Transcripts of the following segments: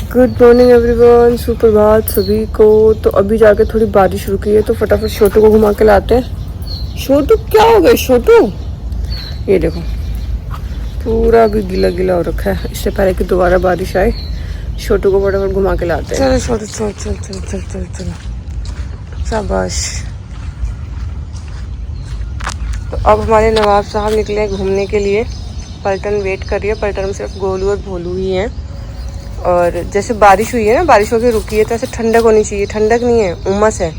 Good morning everyone, सुप्रभात सभी को। तो अभी जाके थोड़ी बारिश रुकी है तो फटाफट छोटू को घुमा के लाते हैं। छोटू क्या हो गया छोटू? ये देखो पूरा अभी गीला गीला हो रखा है। इससे पहले कि दोबारा बारिश आए छोटू को फटाफट घुमा के लाते हैं। चलो छोटू चल चल चल चल चल चलो शाबाश। तो अब हमारे नवाब साहब निकले घूमने के लिए। पलटन वेट कर रही है। पलटन में सिर्फ गोलू और भोलू ही हैं। और जैसे बारिश हुई है ना, बारिश होकर रुकी है तो ऐसे ठंडक होनी चाहिए। ठंडक नहीं है, उमस है,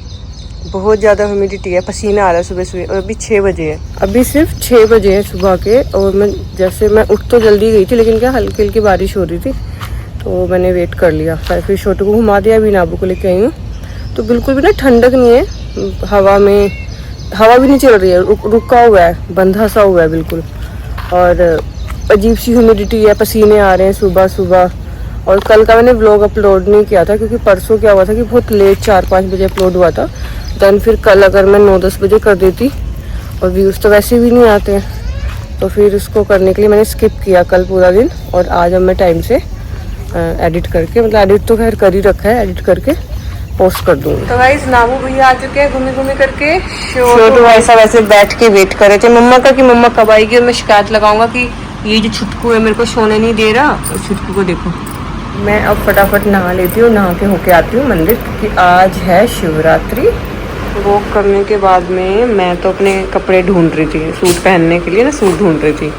बहुत ज़्यादा ह्यूमिडिटी है, पसीना आ रहा है सुबह सुबह। और अभी 6 बजे है, अभी सिर्फ 6 बजे है सुबह के। और मैं उठ तो जल्दी गई थी, लेकिन क्या हल्की हल्की बारिश हो रही थी तो मैंने वेट कर लिया। फिर छोटू को घुमा दिया, अभी नाबू को लेके आई हूँ। तो बिल्कुल भी ना ठंडक नहीं है, हवा भी नहीं चल रही है, रुका हुआ है, बंधा सा हुआ है बिल्कुल। और अजीब सी ह्यूमिडिटी है, पसीने आ रहे हैं सुबह सुबह। और कल का मैंने व्लॉग अपलोड नहीं किया था क्योंकि परसों क्या हुआ था कि बहुत लेट 4-5 बजे अपलोड हुआ था। दैन फिर कल अगर मैं 9-10 बजे कर देती, और व्यूज़ तो वैसे भी नहीं आते हैं, तो फिर उसको करने के लिए मैंने स्किप किया कल पूरा दिन। और आज अब मैं टाइम से एडिट करके, मतलब एडिट तो खैर कर ही रखा है, एडिट करके पोस्ट कर दूँगी। तो गाइस नाबू भैया आ चुके हैं घूमी घूमी करके। छोटू ऐसा वैसे बैठ के वेट कर रहे थे मम्मा का कि मम्मा कब आएगी। और मैं शिकायत लगाऊंगा कि ये जो छुटकू है मेरे को सोने नहीं दे रहा। और छुटकू को देखो। मैं अब फटाफट नहा लेती हूँ, नहा के होके आती हूँ मंदिर क्योंकि आज है शिवरात्रि। वॉक करने के बाद में मैं तो अपने कपड़े ढूंढ रही थी, सूट पहनने के लिए ना, सूट ढूंढ रही थी।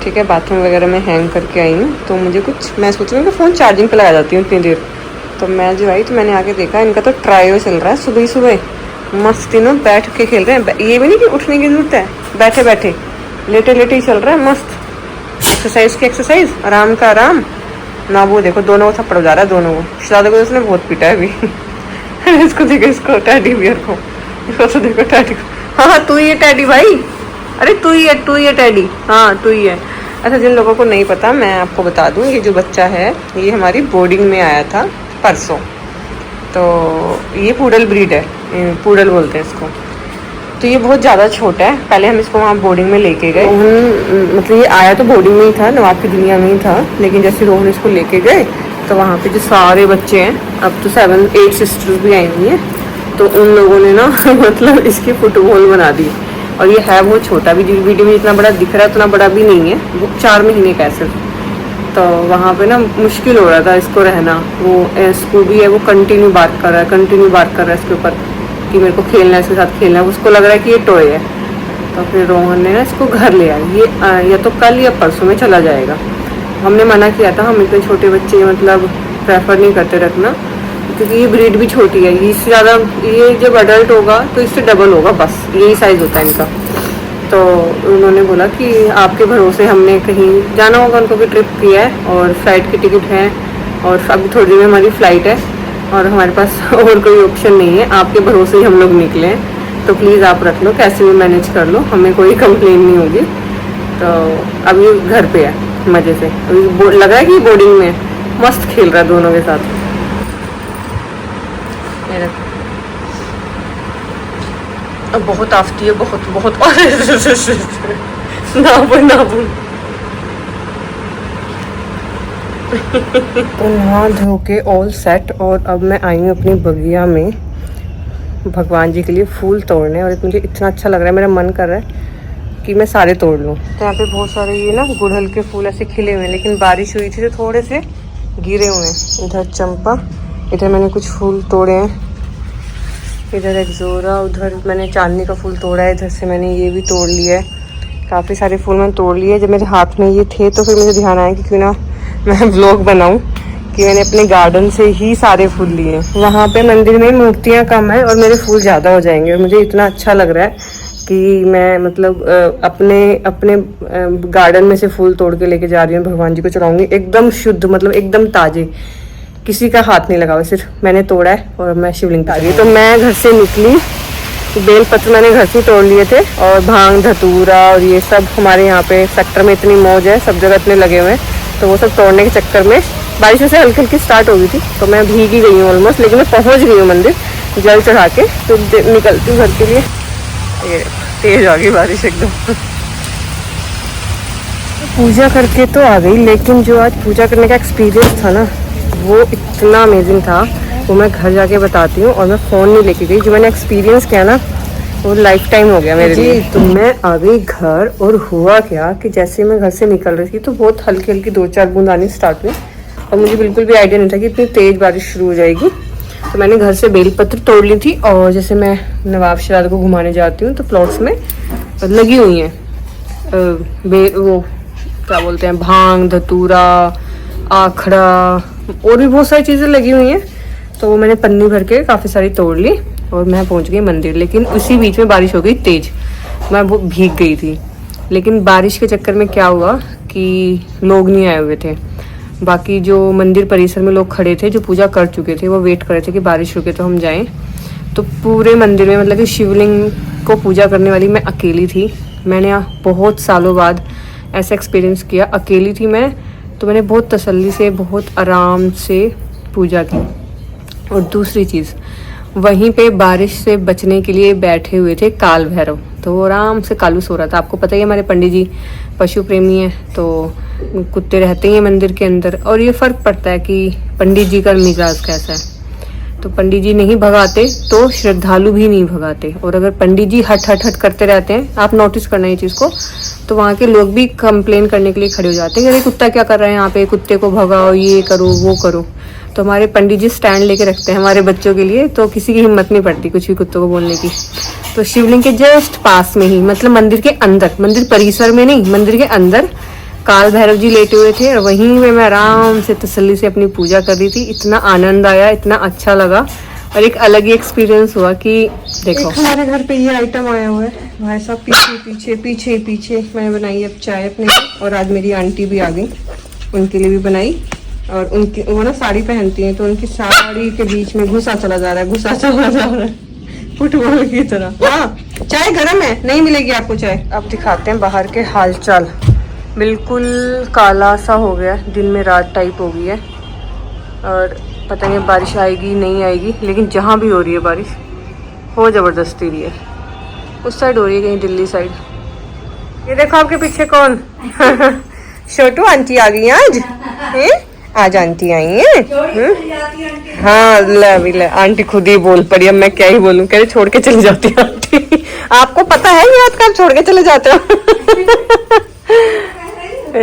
ठीक है, बाथरूम वगैरह में हैंग करके आई हूँ तो मुझे कुछ, मैं सोच रही हूँ कि फ़ोन चार्जिंग पे लगा जाती हूँ इतनी देर। तो मैं जो आई तो मैंने आके देखा इनका तो ट्रायो चल रहा है सुबह ही सुबह। मस्त तीनों बैठ के खेल रहे हैं। ये भी नहीं कि उठने की जरूरत है, बैठे बैठे लेटे लेटे ही चल रहा है मस्त। एक्सरसाइज की एक्सरसाइज, आराम का आराम ना। वो देखो दोनों को थप्पड़ जा रहा है, दोनों को। शादी को उसने बहुत पीटा है अभी इसको देखो, इसको टैडी बियर को, इसको तो देखो टैडी को। हाँ तू ही है टैडी भाई, अरे तू ही है टैडी, हाँ तू ही है। अच्छा जिन लोगों को नहीं पता मैं आपको बता दूं, ये जो बच्चा है ये हमारी बोर्डिंग में आया था परसों। तो ये पूडल ब्रीड है, पूडल बोलते हैं इसको। तो ये बहुत ज़्यादा छोटा है। पहले हम इसको वहाँ बोर्डिंग में लेके गए। रोहन मतलब ये आया तो बोर्डिंग में ही था, नवाब की दुनिया में ही था। लेकिन जैसे रोहन इसको लेके गए तो वहाँ पे जो सारे बच्चे हैं, अब तो 7-8 सिस्टर्स भी आई हुई हैं, तो उन लोगों ने ना मतलब इसकी फुटबॉल बना दी। और ये है वो छोटा भी, वीडियो में जितना बड़ा दिख रहा है उतना बड़ा भी नहीं है, वो 4 महीने का है सिर्फ। तो वहाँ पे ना मुश्किल हो रहा था इसको रहना। वो स्कूबी है, वो कंटिन्यू बात कर रहा है इसके ऊपर कि मेरे को खेलना है, इसके साथ खेलना है। उसको लग रहा है कि ये टॉय है। तो फिर रोहन ने ना इसको घर ले आया। ये या तो कल या परसों में चला जाएगा। हमने मना किया था, हम इतने छोटे बच्चे मतलब प्रेफर नहीं करते रखना क्योंकि ये ब्रीड भी छोटी है। इससे ज़्यादा ये जब अडल्ट होगा तो इससे डबल होगा, बस यही साइज़ होता है इनका। तो उन्होंने बोला कि आपके भरोसे हमने कहीं जाना होगा, उनको भी ट्रिप किया है और फ्लाइट की टिकट है और अभी थोड़ी देर में हमारी फ़्लाइट है और हमारे पास और कोई ऑप्शन नहीं है, आपके भरोसे ही हम लोग निकले हैं। तो प्लीज़ आप रख लो, कैसे भी मैनेज कर लो, हमें कोई कंप्लेन नहीं होगी। तो अभी घर पे है मज़े से। अभी लग रहा है कि बोर्डिंग में मस्त खेल रहा है दोनों के साथ। अब बहुत आफती है, बहुत बहुत ना बोल। तो नहा धो के ऑल सेट। और अब मैं आई हूँ अपनी बगिया में भगवान जी के लिए फूल तोड़ने। और मुझे इतना अच्छा लग रहा है, मेरा मन कर रहा है कि मैं सारे तोड़ लूँ। तो यहाँ पे बहुत सारे ये ना गुड़हल के फूल ऐसे खिले हुए हैं, लेकिन बारिश हुई थी तो थोड़े से गिरे हुए हैं। इधर चंपा, इधर मैंने कुछ फूल तोड़े हैं, इधर एक्जोरा, उधर मैंने चांदनी का फूल तोड़ा है, इधर से मैंने ये भी तोड़ लिया है। काफ़ी सारे फूल मैंने तोड़ लिए। जब मेरे हाथ में ये थे तो फिर मुझे ध्यान आया कि क्यों ना मैं व्लॉग बनाऊं कि मैंने अपने गार्डन से ही सारे फूल लिए। वहाँ पे मंदिर में मूर्तियाँ कम है और मेरे फूल ज़्यादा हो जाएंगे। और मुझे इतना अच्छा लग रहा है कि मैं मतलब अपने गार्डन में से फूल तोड़ के लेके जा रही हूँ, भगवान जी को चढ़ाऊंगी। एकदम शुद्ध, मतलब एकदम ताजे, किसी का हाथ नहीं लगा हुआ, सिर्फ मैंने तोड़ा है और मैं शिवलिंग पे आ रही हूँ। तो मैं घर से निकली, बेलपत्र मैंने घर से तोड़ लिए थे और भांग धतूरा और ये सब हमारे यहाँ पे सेक्टर में इतनी मौज है, सब जगह इतने लगे हुए हैं। तो वो सब तोड़ने के चक्कर में बारिश से हल्की हल्की स्टार्ट हो गई थी तो मैं भीग ही गई हूँ ऑलमोस्ट, लेकिन मैं पहुँच गई हूँ मंदिर जल चढ़ा के। तो निकलती हूँ घर के लिए। ये तेज आ गई बारिश एकदम। पूजा करके तो आ गई, लेकिन जो आज पूजा करने का एक्सपीरियंस था ना वो इतना अमेजिंग था, वो मैं घर जाके बताती हूँ। और मैं फ़ोन नहीं लेके गई, जो मैंने एक्सपीरियंस किया ना वो लाइफ टाइम हो गया मेरे लिए। तो मैं आ गई घर, और हुआ क्या कि जैसे मैं घर से निकल रही थी तो बहुत हल्की हल्की 2-4 बूंद आनी स्टार्ट हुई, और मुझे बिल्कुल भी आइडिया नहीं था कि इतनी तेज़ बारिश शुरू हो जाएगी। तो मैंने घर से बेलपत्र तोड़ ली थी, और जैसे मैं नवाब शराद को घुमाने जाती हूँ तो प्लॉट्स में लगी हुई हैं वो क्या बोलते हैं, भांग, धतूरा, आखड़ा, और भी बहुत सारी चीज़ें लगी हुई हैं। तो वो मैंने पन्नी भर के काफ़ी सारी तोड़ ली, और मैं पहुंच गई मंदिर। लेकिन उसी बीच में बारिश हो गई तेज़, मैं वो भीग गई थी। लेकिन बारिश के चक्कर में क्या हुआ कि लोग नहीं आए हुए थे। बाकी जो मंदिर परिसर में लोग खड़े थे जो पूजा कर चुके थे, वो वेट कर रहे थे कि बारिश रुके तो हम जाएं। तो पूरे मंदिर में मतलब कि शिवलिंग को पूजा करने वाली मैं अकेली थी। मैंने बहुत सालों बाद ऐसा एक्सपीरियंस किया, अकेली थी मैं, तो मैंने बहुत तसल्ली से, बहुत आराम से पूजा की। और दूसरी चीज़, वहीं पे बारिश से बचने के लिए बैठे हुए थे काल भैरव, तो वो आराम से कालू सो रहा था। आपको पता ही है हमारे पंडित जी पशु प्रेमी हैं, तो कुत्ते रहते हैं मंदिर के अंदर, और ये फ़र्क पड़ता है कि पंडित जी का मिजाज कैसा है। तो पंडित जी नहीं भगाते तो श्रद्धालु भी नहीं भगाते, और अगर पंडित जी हट हट हट करते रहते हैं, आप नोटिस करना ये चीज़ को, तो वहाँ के लोग भी कंप्लेन करने के लिए खड़े हो जाते हैं कि अरे कुत्ता क्या कर रहा है यहाँ पे, कुत्ते को भगाओ, ये करो वो करो। तो हमारे पंडित जी स्टैंड लेके रखते हैं हमारे बच्चों के लिए, तो किसी की हिम्मत नहीं पड़ती कुछ भी कुत्तों को बोलने की। तो शिवलिंग के जस्ट पास में ही, मतलब मंदिर के अंदर, मंदिर परिसर में नहीं, मंदिर के अंदर काल भैरव जी लेटे हुए थे, और वहीं में मैं आराम से तसल्ली से अपनी पूजा कर रही थी। इतना आनंद आया, इतना अच्छा लगा, और एक अलग ही एक्सपीरियंस हुआ कि देखो हमारे घर पे ये आइटम आया हुआ है भाई साहब, पीछे पीछे पीछे पीछे मैंने बनाई अब चाय अपने लिए, और आज मेरी आंटी भी आ गई, उनके लिए भी बनाई। और उनकी वो ना साड़ी पहनती हैं, तो उनकी साड़ी के बीच में घुसा चला जा रहा है, घुसा चला जा रहा है फुटबॉल की तरह। हाँ चाय गर्म है, नहीं मिलेगी आपको चाय। अब दिखाते हैं बाहर के हालचाल। बिल्कुल काला सा हो गया, दिन में रात टाइप हो गई है, और पता नहीं बारिश आएगी नहीं आएगी। लेकिन जहाँ भी हो रही है बारिश, हो ज़बरदस्ती रही है। उस साइड हो रही है कहीं दिल्ली साइड। ये देखो आपके पीछे कौन छोटू आंटी आ गई आज हैं? आज आंटी आई है। हाँ ले आंटी खुद ही बोल पड़ी, अब मैं क्या ही बोलूं, कह रही छोड़ के चली जाती है आंटी। आपको पता है ये बात, कब छोड़ के चले जाते हो?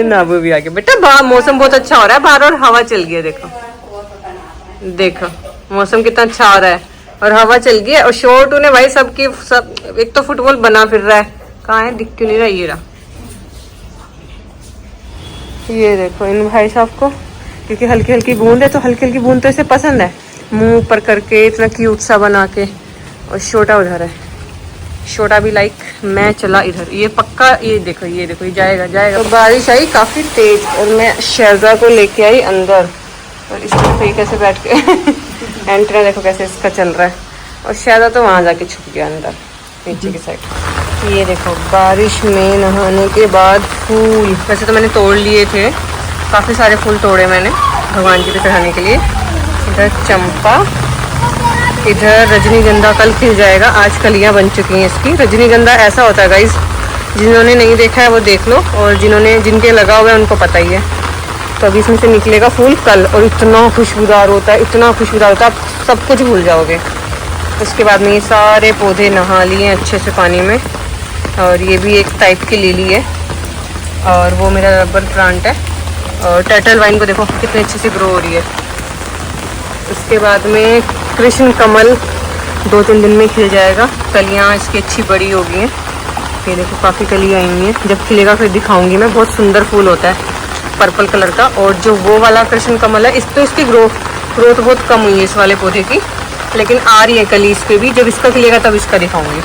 नाबू भी आ गया बेटा, बाहर मौसम बहुत अच्छा हो रहा है बाहर, और हवा चल गई है। देखो देखो मौसम कितना अच्छा हो रहा है, और हवा चल गई है। और शोटू ने भाई सबकी सब, एक तो फुटबॉल बना फिर रहा है, कहाँ है दिख क्यों नहीं रहा, ये रहा। ये देखो इन भाई साहब को, क्योंकि हल्की हल्की बूंद है, तो हल्की हल्की बूंद तो इसे पसंद है, मुंह ऊपर करके इतना क्यूट सा बना के। और छोटा उधर है, छोटा भी लाइक मैं चला इधर, ये पक्का, ये देखो ये देखो ये जाएगा जाएगा। तो बारिश आई काफ़ी तेज, और मैं शहजा को लेके आई अंदर, और इसमें तो ये कैसे बैठ के एंटीना देखो कैसे इसका चल रहा है, और शहजा तो वहाँ जाके छुप गया अंदर नीचे की साइड। ये देखो बारिश में नहाने के बाद फूल, वैसे तो मैंने तोड़ लिए थे, काफ़ी सारे फूल तोड़े मैंने भगवान जी पे चढ़ाने के लिए। इधर चंपा, इधर रजनीगंधा कल खिल जाएगा, आज कलियां बन चुकी हैं इसकी। रजनीगंधा ऐसा होता है गाइस, जिन्होंने नहीं देखा है वो देख लो, और जिनके लगा हुआ है उनको पता ही है। तो अभी इसमें से निकलेगा फूल कल, और इतना खुशबूदार होता है, इतना खुशबूदार होता है, आप सब कुछ भूल जाओगे। उसके बाद में ये सारे पौधे नहा लिए अच्छे से पानी में, और ये भी एक टाइप की लिली है, और वो मेरा रबर प्लांट है। और टर्टल वाइन को देखो कितने अच्छे से ग्रो हो रही है। उसके बाद में कृष्ण कमल 2-3 दिन में खिल जाएगा, कलियाँ इसकी अच्छी बड़ी हो गई हैं। ये देखो काफ़ी कलियाँ आई हुई हैं, जब खिलेगा फिर दिखाऊंगी मैं। बहुत सुंदर फूल होता है पर्पल कलर का। और जो वो वाला कृष्ण कमल है, इसकी ग्रोथ बहुत कम हुई है इस वाले पौधे की, लेकिन आ रही है कली इस पर भी। जब इसका खिलेगा तब इसका दिखाऊंगी।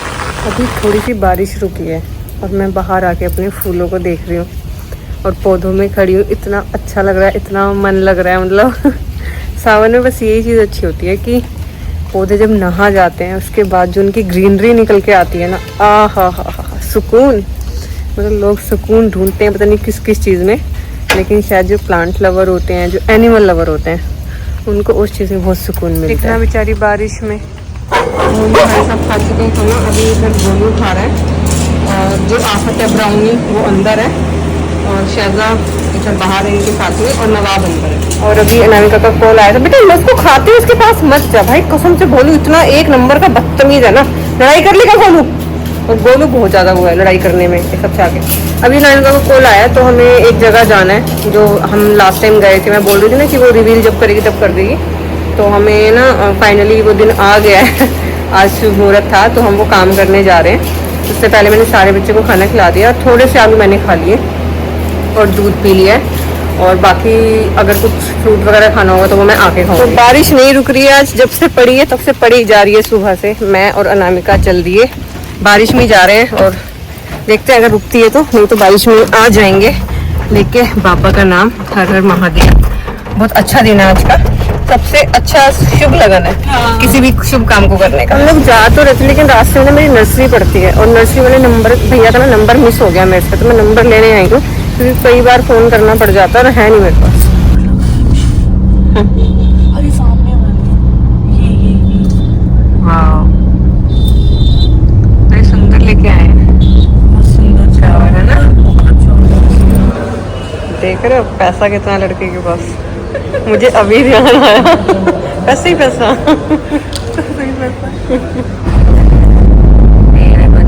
अभी थोड़ी सी बारिश रुकी है, और मैं बाहर आके अपने फूलों को देख रही हूँ, और पौधों में खड़ी हूँ। इतना अच्छा लग रहा है, इतना मन लग रहा है, मतलब सावन में बस यही चीज़ अच्छी होती है कि पौधे जब नहा जाते हैं, उसके बाद जो उनकी ग्रीनरी निकल के आती है ना, हा सुकून। मतलब लोग सुकून ढूंढते हैं पता नहीं किस किस चीज़ में, लेकिन शायद जो प्लांट लवर होते हैं, जो एनिमल लवर होते हैं, उनको उस चीज़ में बहुत सुकून मिलता है। बेचारी बारिश में सब खा चुके हैं खाना, अभी इधर गोलू खा रहा है, और जो आफत है ब्राउनी वो अंदर है, और शहजा अच्छा बाहर है इनके साथ में, और नवाब अंदर है। और अभी अनामिका का कॉल आया था, बेटा उसको खाते उसके पास मत जा भाई, कसम से बोलू इतना एक नंबर का बदतमीज है ना, लड़ाई कर लेगा गोलू, और गोलू बहुत ज्यादा वो है लड़ाई करने में सबसे आगे। अभी अनामिका का कॉल आया तो हमें एक जगह जाना है जो हम लास्ट टाइम गए थे, मैं बोल रही थी ना कि वो रिवील जब करेगी तब कर देगी, तो हमें ना फाइनली वो दिन आ गया है। आज शुभ मुहूर्त था तो हम वो काम करने जा रहे हैं। उससे पहले मैंने सारे बच्चे को खाना खिला दिया, थोड़े से आलू मैंने खा लिए और दूध पी लिया है, और बाकी अगर कुछ फ्रूट वगैरह खाना होगा तो वो मैं आके खाऊंगी। तो बारिश नहीं रुक रही है आज, जब से पड़ी है तब से पड़ी जा रही है सुबह से। मैं और अनामिका चल दिए बारिश में जा रहे हैं, और देखते हैं अगर रुकती है तो, नहीं तो बारिश में आ जाएंगे लेके बाबा का नाम। हर हर महादेव। बहुत अच्छा दिन है आज का, सबसे अच्छा शुभ लगन है किसी भी शुभ काम को करने का। हम लोग जा तो रहते लेकिन रास्ते में मेरी नर्सरी पड़ती है, और नर्सरी वाले नंबर भैया का ना नंबर मिस हो गया मेरे से, तो मैं नंबर लेने आई हूँ क्योंकि कई बार फोन करना पड़ जाता है और है नहीं मेरे पास। अरे सामने ये वाह बड़े सुंदर लेके आए हैं, सुंदर चावल है ना। देख रहे हो पैसा कितना लड़के के पास, मुझे अभी ध्यान आया। पैसे ही पैसा।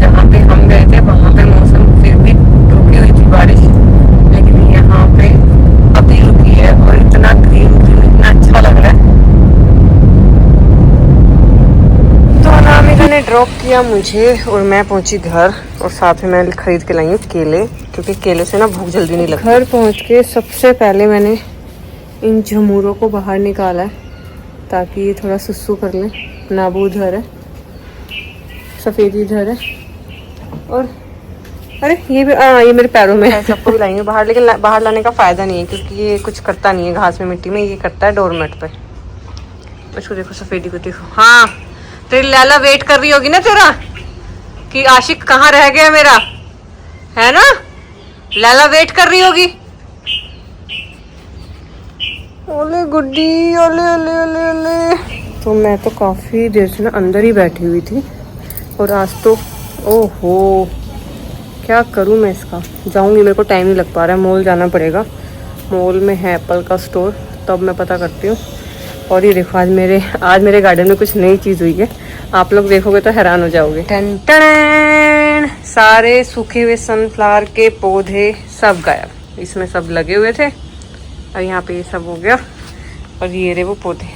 जहाँ पे हम गए थे वहाँ पे मौसम फिर भी रुकी हुई थी बारिश, लेकिन यहाँ पे अभी रुकी है और इतना ग्रीन ग्रीन इतना अच्छा लग रहा है। तो अनामिका ने ड्रॉप किया मुझे और मैं पहुंची घर, और साथ में मैं खरीद के लाई हूँ केले, क्योंकि केले से ना भूख जल्दी नहीं लगती। घर पहुंच के सबसे पहले मैंने इन झमूरों को बाहर निकाला है ताकि ये थोड़ा सुसु कर लें। नाबू उधर है, सफ़ेदी इधर है, और अरे ये भी ये मेरे पैरों में है। सबको भी लाएंगे बाहर, लेकिन बाहर लाने का फ़ायदा नहीं है क्योंकि ये कुछ करता नहीं है घास में मिट्टी में, ये करता है डोरमेट पे। उसको देखो सफ़ेदी को देखो। हाँ तेरी लैला वेट कर रही होगी ना तेरा कि आशिक कहाँ रह गया मेरा, है ना। लैला वेट कर रही होगी। ओले गुड्डी, ओले ओले ओले ओले। तो मैं तो काफ़ी देर से ना अंदर ही बैठी हुई थी, और आज तो ओहो क्या करूं मैं इसका। जाऊंगी, मेरे को टाइम नहीं लग पा रहा है, मॉल जाना पड़ेगा। मॉल में है एप्पल का स्टोर, तब मैं पता करती हूँ। और ये देखो आज मेरे गार्डन में कुछ नई चीज़ हुई है, आप लोग देखोगे तो हैरान हो जाओगे। टन टन, सारे सूखे हुए सनफ्लावर के पौधे सब गायब, इसमें सब लगे हुए थे और यहाँ पे ये सब हो गया। और ये रहे वो पौधे,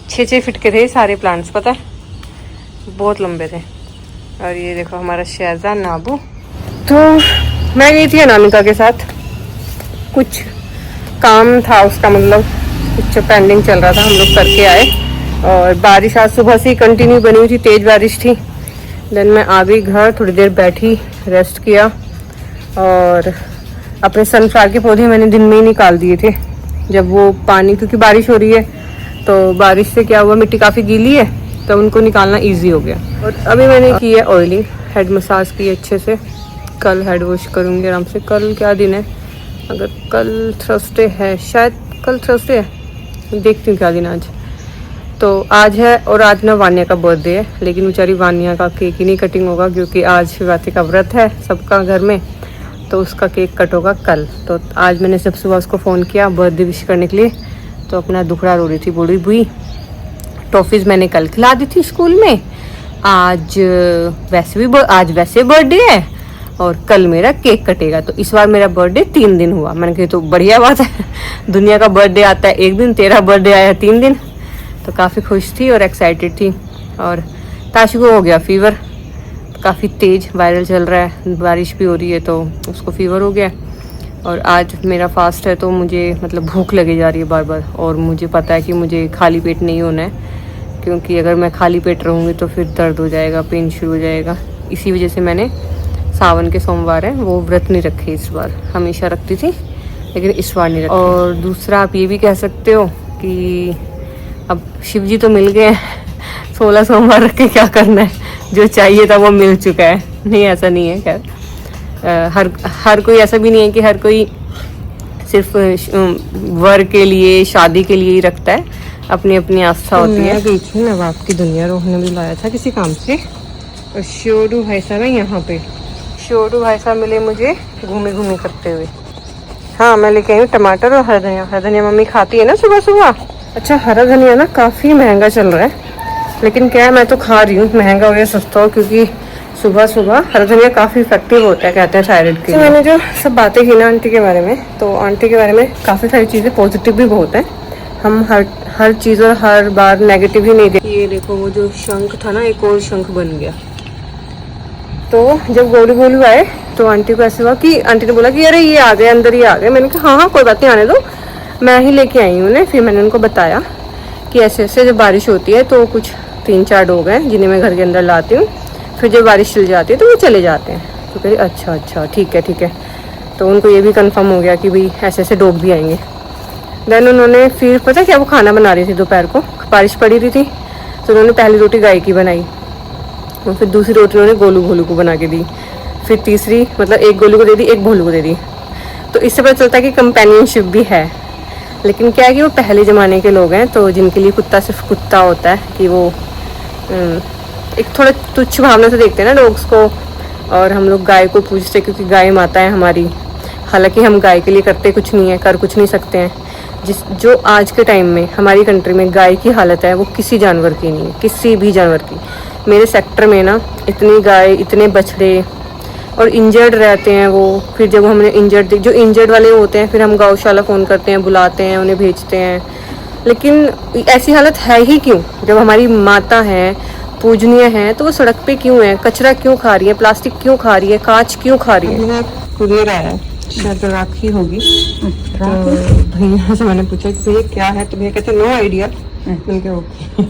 6-6 फीट के थे सारे प्लांट्स, पता है बहुत लंबे थे। और ये देखो हमारा शहजाद नाबू। तो मैं गई थी अनामिका के साथ, कुछ काम था उसका, मतलब कुछ पेंडिंग चल रहा था, हम लोग करके आए। और बारिश आज सुबह से ही कंटिन्यू बनी हुई थी, तेज़ बारिश थी। देन मैं आ गई घर, थोड़ी देर बैठी, रेस्ट किया, और अपने सनफ्लावर के पौधे मैंने दिन में ही निकाल दिए थे जब वो पानी, क्योंकि बारिश हो रही है तो बारिश से क्या हुआ मिट्टी काफ़ी गीली है तो उनको निकालना इजी हो गया। और अभी मैंने की है ऑयलिंग, हेड मसाज की अच्छे से। कल हेड वॉश करूँगी आराम से। कल क्या दिन है, अगर कल थर्सडे है, शायद कल थर्सडे है, देखती हूँ क्या दिन आज। तो आज है, और आज ना वान्या का बर्थडे है, लेकिन बेचारी वान्या का केक ही नहीं कटिंग होगा क्योंकि आज शिवरात्रि का व्रत है सबका घर में, तो उसका केक कट होगा कल। तो आज मैंने जब सुबह उसको फ़ोन किया बर्थडे विश करने के लिए, तो अपना दुखड़ा रो रही थी, बोल रही बुई टॉफ़ीज़ मैंने कल खिला दी थी स्कूल में, आज वैसे बर्थडे है और कल मेरा केक कटेगा, तो इस बार मेरा बर्थडे 3 दिन हुआ। मैंने कहा तो बढ़िया बात है, दुनिया का बर्थडे आता है 1 दिन, तेरा बर्थडे आया 3 दिन। तो काफ़ी खुश थी और एक्साइटेड थी। और ताशु को हो गया फीवर, काफ़ी तेज़ वायरल चल रहा है, बारिश भी हो रही है तो उसको फीवर हो गया। और आज मेरा फास्ट है तो मुझे मतलब भूख लगी जा रही है बार बार, और मुझे पता है कि मुझे खाली पेट नहीं होना है, क्योंकि अगर मैं खाली पेट रहूँगी तो फिर दर्द हो जाएगा, पेन शुरू हो जाएगा। इसी वजह से मैंने सावन के सोमवार है वो व्रत नहीं रखे इस बार, हमेशा रखती थी लेकिन इस बार नहीं रखी। और दूसरा आप ये भी कह सकते हो कि अब शिव जी तो मिल गए हैं, 16 सोमवार रख के क्या करना है, जो चाहिए था वो मिल चुका है। नहीं ऐसा नहीं है, खैर हर कोई ऐसा भी नहीं है कि हर कोई सिर्फ वर के लिए, शादी के लिए ही रखता है, अपनी अपनी आस्था होती है। गई थी नवाब की दुनिया, रोहन भी लाया था किसी काम से, और शोरू भाई साहब है यहाँ पे। शोरू भाई साहब मिले मुझे घूमे घूमे करते हुए, हाँ मैं लेके आई हूँ टमाटर और हरा धनिया मम्मी खाती है ना सुबह सुबह। अच्छा हरा धनिया ना काफ़ी महंगा चल रहा है, लेकिन क्या है मैं तो खा रही हूँ, महंगा हो या सस्ता हो, क्योंकि सुबह सुबह हरा धनिया काफ़ी इफेक्टिव होता है कहते हैं थायराइड के लिए। मैंने जो सब बातें की ना आंटी के बारे में, तो आंटी के बारे में काफ़ी सारी चीज़ें पॉजिटिव भी बहुत हैं। हम हर चीज़ और हर बार नेगेटिव ही नहीं देखते। ये देखो वो जो शंख था ना, एक और शंख बन गया। तो जब गोलू गोलू आए तो आंटी को ऐसे हुआ कि आंटी ने बोला कि अरे ये आ गए, अंदर ही आ गए। मैंने कहा हाँ हाँ कोई बात नहीं, आने दो, मैं ही लेके आई हूँ उन्हें। फिर मैंने उनको बताया कि ऐसे ऐसे जब बारिश होती है तो कुछ 3-4 डॉग हैं जिन्हें मैं घर के अंदर लाती हूँ, फिर जब बारिश चल जाती है तो वो चले जाते हैं। तो कह रही अच्छा अच्छा ठीक है ठीक है। तो उनको ये भी कंफर्म हो गया कि भाई ऐसे ऐसे डॉग भी आएंगे। देन उन्होंने फिर पता क्या, वो खाना बना रही थी दोपहर को, बारिश पड़ी रही थी, तो उन्होंने पहली रोटी गाय की बनाई और फिर दूसरी रोटी उन्होंने गोलू भोलू को बना के दी, फिर तीसरी मतलब एक गोलू को दे दी, एक भोलू को दे दी। तो इससे पता चलता है कि कंपेनियनशिप भी है। लेकिन क्या है कि वो पहले ज़माने के लोग हैं, तो जिनके लिए कुत्ता सिर्फ कुत्ता होता है, कि वो एक थोड़ा तुच्छ भावना से देखते हैं ना डॉग्स को। और हम लोग गाय को पूजते क्योंकि गाय माता है हमारी। हालांकि हम गाय के लिए करते कुछ नहीं है, कर कुछ नहीं सकते हैं। जो आज के टाइम में हमारी कंट्री में गाय की हालत है वो किसी जानवर की नहीं है, किसी भी जानवर की। मेरे सेक्टर में ना इतनी गाय, इतने बछड़े और इंजर्ड रहते हैं वो। फिर जब हमने जो इंजर्ड वाले होते हैं, फिर हम गौशाला फ़ोन करते हैं, बुलाते हैं, उन्हें भेजते हैं। लेकिन ऐसी हालत है ही क्यों? जब हमारी माता है, पूजनीय है, तो वो सड़क पे क्यों है? कचरा क्यों खा रही है? प्लास्टिक क्यों खा रही है? कांच क्यों खा रही है? कुरियर आया है, शायद राखी होगी। तो भैया से मैंने पूछा कि भैया क्या है, तो भैया कहते नो आइडिया। मैंने ओके।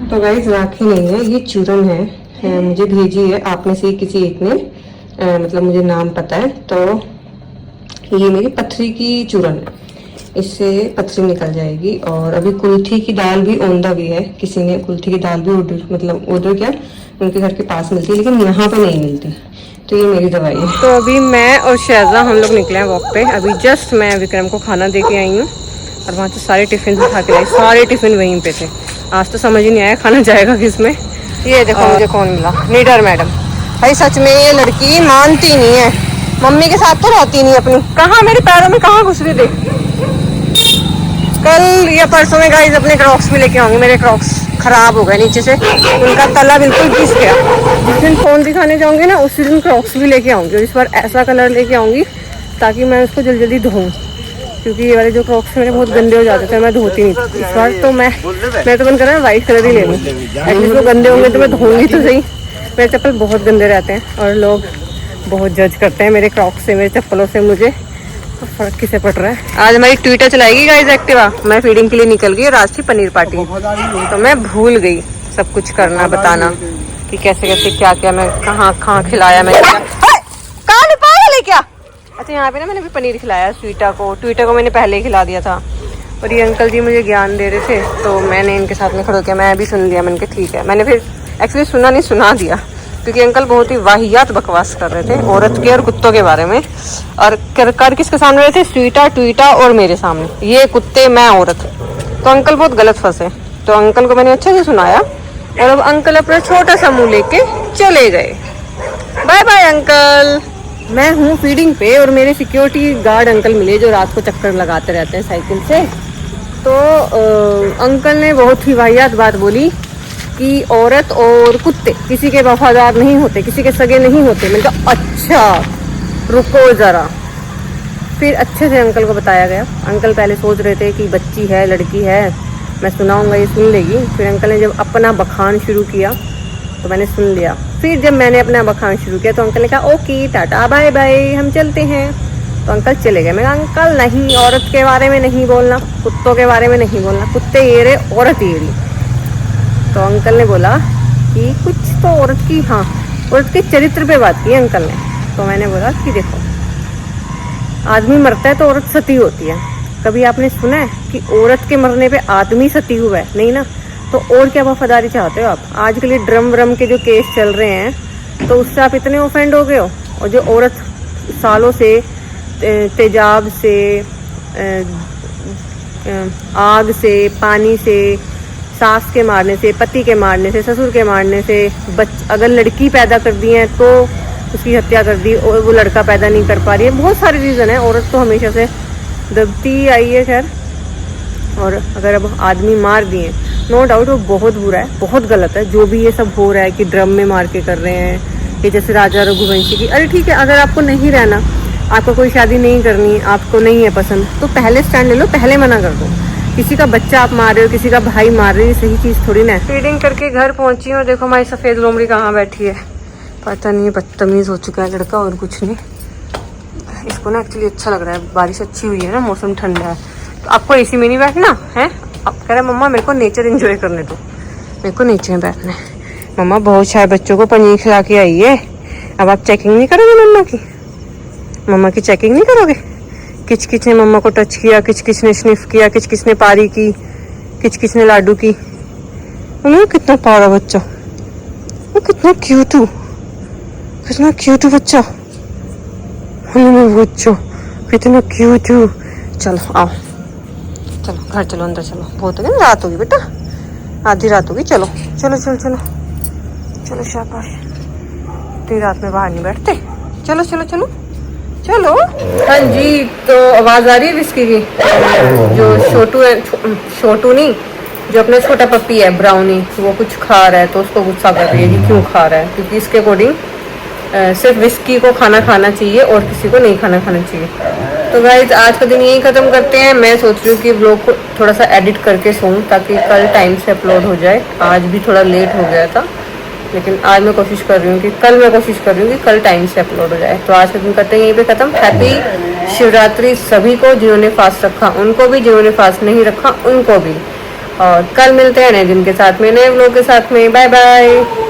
तो गाइस राखी नहीं है, ये चूरन है, मुझे भेजी है आप में से किसी एक ने, मतलब मुझे नाम पता है। तो ये मेरी पथरी की चूरन है, इससे पथरी निकल जाएगी। और अभी कुल्थी की दाल भी ओंधा भी है, किसी ने कुल्थी की दाल भी ऑर्डर किया, उनके घर के पास मिलती है, लेकिन यहाँ पे नहीं मिलती। तो ये मेरी दवाई है। तो अभी मैं और शहजा हम लोग निकले हैं वॉक पे। अभी जस्ट मैं विक्रम को खाना दे के आई हूँ और वहाँ से सारे टिफिन उठा के लाई, सारे टिफिन वहीं पे थे। आज तो समझ ही नहीं आया खाना जाएगा किस में। ये देखो मुझे कौन मिला, नीडर मैडम। भाई सच में ये लड़की मानती नहीं है, मम्मी के साथ तो रहती नहीं अपनी। कहाँ मेरे पैरों में कहाँ घुस रही थी। कल या परसों में गाइस अपने क्रॉक्स भी लेके आऊंगी। मेरे क्रॉक्स खराब हो गए नीचे से, उनका तला बिल्कुल घिस गया। जिस दिन फोन दिखाने जाऊंगी ना उसी दिन क्रॉक्स भी लेके आऊंगी। इस बार ऐसा कलर लेके आऊंगी ताकि मैं उसको जल्दी जल्दी धोऊं, क्योंकि ये वाले जो क्रॉक्स मेरे बहुत गंदे हो जाते थे, मैं धोती नहीं। इस बार तो मैं तो मन कर रहा है वाइट कलर ही ले लूँ, एटलीस्ट वो गंदे होंगे तो मैं धोऊंगी तो सही। मेरे चप्पल बहुत गंदे रहते हैं और लोग बहुत जज करते हैं मेरे क्रॉक्स से, मेरे चप्पलों से। मुझे फर्क किसे पड़ रहा है। आज हमारी ट्विटर चलाएगी गाइस एक्टिवा। मैं फीडिंग के लिए निकल गई और आज थी पनीर पार्टी, तो मैं भूल गई सब कुछ करना, बताना कि कैसे कैसे क्या क्या मैं कहाँ खिलाया मैं, कहाँ नहीं पाया ले क्या। अच्छा यहाँ पे ना मैंने भी पनीर खिलाया ट्विटर को मैंने पहले ही खिला दिया था। और ये अंकल जी मुझे ज्ञान दे रहे थे, तो मैंने इनके साथ में खड़े होकर मैं भी सुन लिया। मैंने कहा ठीक है। मैंने फिर एक्चुअली सुना नहीं, सुना दिया, क्योंकि अंकल बहुत ही वाहियात बकवास कर रहे थे औरत के और कुत्तों के बारे में। और कर किसके सामने रहे थे? ट्वीटा और मेरे सामने, ये कुत्ते मैं औरत। तो अंकल बहुत गलत फंसे। तो अंकल को मैंने अच्छे से सुनाया और अब अंकल अपना छोटा सा मुंह लेके चले गए। Bye bye uncle. मैं हूँ फीडिंग पे और मेरे सिक्योरिटी गार्ड अंकल मिले जो रात को चक्कर लगाते रहते हैं साइकिल से। तो अंकल ने बहुत ही वाहियात बात बोली कि औरत और कुत्ते किसी के वफादार नहीं होते, किसी के सगे नहीं होते। मैंने कहा अच्छा रुको ज़रा। फिर अच्छे से अंकल को बताया गया। अंकल पहले सोच रहे थे कि बच्ची है, लड़की है, मैं सुनाऊंगा ये सुन लेगी। फिर अंकल ने जब अपना बखान शुरू किया तो मैंने सुन लिया। फिर जब मैंने अपना बखान शुरू किया तो अंकल ने कहा ओके टाटा बाय बाय हम चलते हैं। तो अंकल चले गए। मैं कहा अंकल नहीं, औरत के बारे में नहीं बोलना, कुत्तों के बारे में नहीं बोलना, कुत्ते ये रहे औरत ये रही। तो अंकल ने बोला कि कुछ तो औरत की, हाँ औरत के चरित्र पे बात की अंकल ने। तो मैंने बोला कि देखो आदमी मरता है तो औरत सती होती है। कभी आपने सुना है कि औरत के मरने पे आदमी सती हुआ है? नहीं ना। तो और क्या वफादारी चाहते हो आप? आजकल ये ड्रम व्रम के जो केस चल रहे हैं तो उससे आप इतने ऑफेंड हो गए हो। और जो औरत सालों से तेजाब से, आग से, पानी से, सास के मारने से, पति के मारने से, ससुर के मारने से, अगर लड़की पैदा कर दी है तो उसकी हत्या कर दी और वो लड़का पैदा नहीं कर पा रही है। बहुत सारे रीज़न है। औरत तो हमेशा से दबती आई है खैर। और अगर अब आदमी मार दिए, नो डाउट वो बहुत बुरा है, बहुत गलत है जो भी ये सब हो रहा है कि ड्रम में मार के कर रहे हैं, ये जैसे राजा रघुवंशी की। अरे ठीक है, अगर आपको नहीं रहना, आपको कोई शादी नहीं करनी, आपको नहीं है पसंद, तो पहले स्टैंड ले लो, पहले मना कर दो। किसी का बच्चा आप मार रहे हो, किसी का भाई मार रहे हो, सही चीज़ थोड़ी ना है। फीडिंग करके घर पहुंची हूँ और देखो हमारी सफ़ेद लोमड़ी कहाँ बैठी है, पता नहीं, बदतमीज़ हो चुका है लड़का और कुछ नहीं। इसको ना एक्चुअली अच्छा लग रहा है, बारिश अच्छी हुई है ना, मौसम ठंडा है, तो आपको एसी में नहीं बैठना है। अब कह रहा मम्मा मेरे को नेचर एंजॉय करने दो, मेरे को नीचे में बैठना है। मम्मा बहुत सारे बच्चों को पनीर खिला के आई है, अब आप चेकिंग नहीं करोगे मम्मा की? मम्मा की चेकिंग नहीं करोगे? किच किच ने मम्मा को टच किया, किच किच ने स्निफ किया, किच किच ने पारी की, किच किच ने लाडू की। कितना प्यारा बच्चा, वो कितना क्यूट हो, कितना क्यूट बच्चा, बच्चों कितना क्यूट हो। चलो आओ, चलो घर चलो, अंदर चलो, बहुत हो गया ना, रात होगी बेटा, आधी रात होगी। चलो चलो चलो चलो चलो, शाबाश, इतनी रात में बाहर नहीं बैठते। चलो चलो चलो चलो। हाँ जी, तो आवाज़ आ रही है विस्की की। जो छोटू है, छोटू नहीं, जो अपना छोटा पप्पी है ब्राउनी, वो कुछ खा रहा है, तो उसको गुस्सा कर रही है कि क्यों खा रहा है, क्योंकि इसके अकॉर्डिंग सिर्फ विस्की को खाना खाना चाहिए और किसी को नहीं खाना चाहिए। तो गाइस आज का दिन यही ख़त्म करते हैं। मैं सोच रही हूँ कि ब्लॉग को थोड़ा सा एडिट करके सोऊं ताकि कल टाइम से अपलोड हो जाए। आज भी थोड़ा लेट हो गया था, लेकिन आज मैं कोशिश कर रही हूँ कि कल टाइम से अपलोड हो जाए। तो आज का दिन करते हैं यहीं पे ख़त्म। हैप्पी शिवरात्रि सभी को, जिन्होंने फास्ट रखा उनको भी, जिन्होंने फास्ट नहीं रखा उनको भी। और कल मिलते हैं नए दिन के साथ में, नए व्लॉग के साथ में। Bye bye.